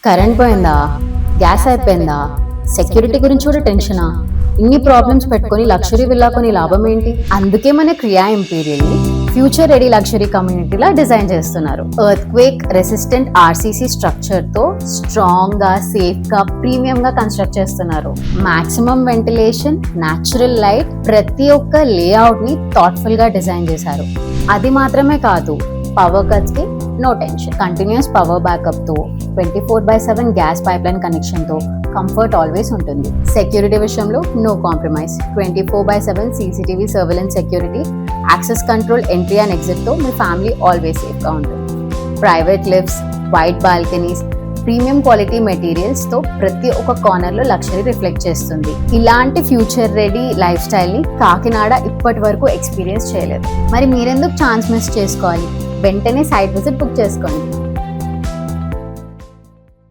Current పోయిందా, gas అయిపోయిందా, security గురించి కూడా టెన్షనా? ఇన్ని ప్రాబ్లమ్స్ పెట్టుకొని లగ్జరీ విల్లా కొని లాభం ఏంటి? అందుకే మన క్రియా ఇంపీరియల్ ని ఫ్యూచర్ రెడీ లగ్జరీ కమ్యూనిటీలా డిజైన్ చేస్తున్నారు. Earth quake resistant RCC structure తో స్ట్రాంగ్ గా, సేఫ్ గా, ప్రీమియం గా కన్స్ట్రక్ట్ చేస్తున్నారు. మాక్సిమం వెంటిలేషన్, న్యాచురల్ లైట్, ప్రతి ఒక్క లేఅవుట్ ని థాట్ఫుల్ గా డిజైన్ చేశారు. అది మాత్రమే కాదు, పవర్ కట్స్ కి no tension. Continuous power backup తో 24/7 గ్యాస్ పైప్ లైన్ కనెక్షన్ తో కంఫర్ట్ ఆల్వేస్ ఉంటుంది. సెక్యూరిటీ విషయంలో no compromise. 24/7 CCTV surveillance security, access control, entry and exit తో మీ ఫ్యామిలీ ఆల్వేస్ సేఫ్ గా ఉంటుంది. Private lifts, white balconies, premium quality materials తో ప్రతి ఒక్క కార్నర్ లో లగ్జరీ రిఫ్లెక్ట్ చేస్తుంది. ఇలాంటి ఫ్యూచర్ రెడీ లైఫ్ స్టైల్ ని కాకినాడ ఇప్పటి వరకు ఎక్స్పీరియన్స్ చేయలేదు. మరి మీరెందుకు ఛాన్స్ మిస్ చేసుకోవాలి? వెంటనే సైట్ విజిట్ బుక్ చేసుకోండి.